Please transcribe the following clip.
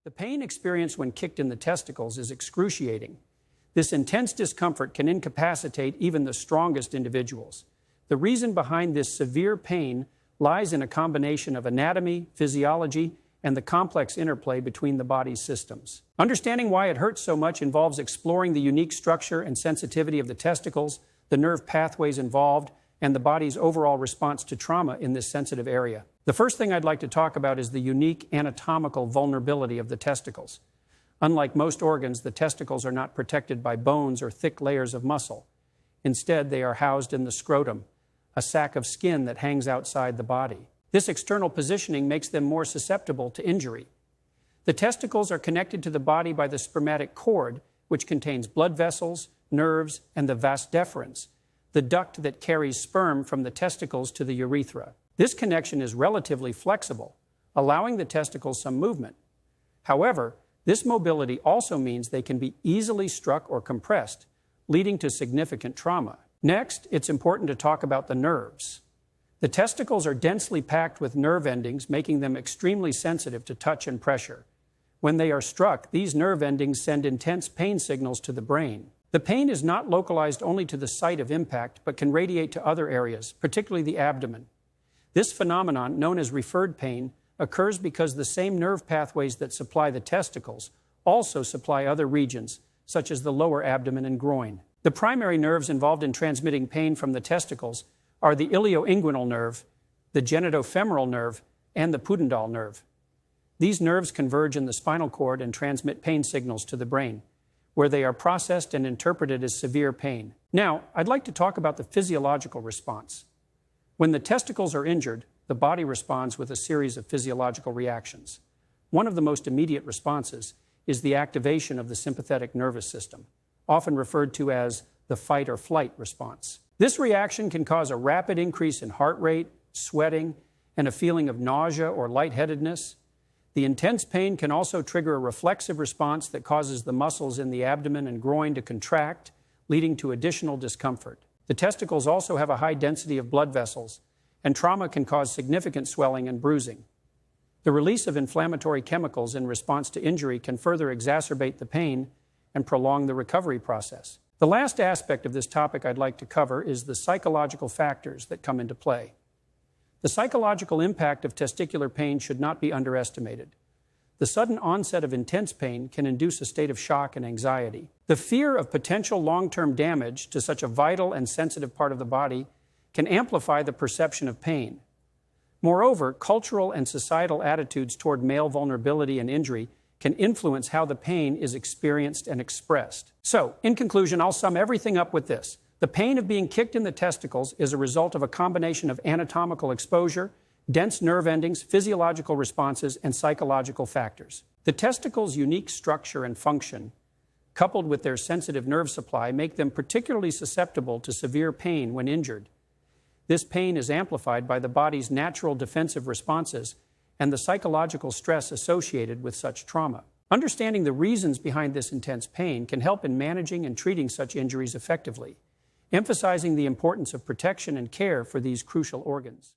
The pain experienced when kicked in the testicles is excruciating. This intense discomfort can incapacitate even the strongest individuals. The reason behind this severe pain lies in a combination of anatomy, physiology, and the complex interplay between the body's systems. Understanding why it hurts so much involves exploring the unique structure and sensitivity of the testicles, the nerve pathways involved, and the body's overall response to trauma in this sensitive area. The first thing I'd like to talk about is the unique anatomical vulnerability of the testicles. Unlike most organs, the testicles are not protected by bones or thick layers of muscle. Instead, they are housed in the scrotum, a sac of skin that hangs outside the body. This external positioning makes them more susceptible to injury. The testicles are connected to the body by the spermatic cord, which contains blood vessels, nerves, and the vas deferens, the duct that carries sperm from the testicles to the urethra. This connection is relatively flexible, allowing the testicles some movement. However, this mobility also means they can be easily struck or compressed, leading to significant trauma. Next, it's important to talk about the nerves. The testicles are densely packed with nerve endings, making them extremely sensitive to touch and pressure. When they are struck, these nerve endings send intense pain signals to the brain. The pain is not localized only to the site of impact, but can radiate to other areas, particularly the abdomen. This phenomenon, known as referred pain, occurs because the same nerve pathways that supply the testicles also supply other regions, such as the lower abdomen and groin. The primary nerves involved in transmitting pain from the testicles are the ilioinguinal nerve, the genitofemoral nerve, and the pudendal nerve. These nerves converge in the spinal cord and transmit pain signals to the brain, where they are processed and interpreted as severe pain. Now, I'd like to talk about the physiological response. When the testicles are injured, the body responds with a series of physiological reactions. One of the most immediate responses is the activation of the sympathetic nervous system, often referred to as the fight or flight response. This reaction can cause a rapid increase in heart rate, sweating, and a feeling of nausea or lightheadedness. The intense pain can also trigger a reflexive response that causes the muscles in the abdomen and groin to contract, leading to additional discomfort. The testicles also have a high density of blood vessels, and trauma can cause significant swelling and bruising. The release of inflammatory chemicals in response to injury can further exacerbate the pain and prolong the recovery process. The last aspect of this topic I'd like to cover is the psychological factors that come into play. The psychological impact of testicular pain should not be underestimated. The sudden onset of intense pain can induce a state of shock and anxiety. The fear of potential long-term damage to such a vital and sensitive part of the body can amplify the perception of pain. Moreover, cultural and societal attitudes toward male vulnerability and injury can influence how the pain is experienced and expressed. So, in conclusion, I'll sum everything up with this. The pain of being kicked in the testicles is a result of a combination of anatomical exposure, dense nerve endings, physiological responses, and psychological factors. The testicles' unique structure and function, coupled with their sensitive nerve supply, make them particularly susceptible to severe pain when injured. This pain is amplified by the body's natural defensive responses and the psychological stress associated with such trauma. Understanding the reasons behind this intense pain can help in managing and treating such injuries effectively, emphasizing the importance of protection and care for these crucial organs.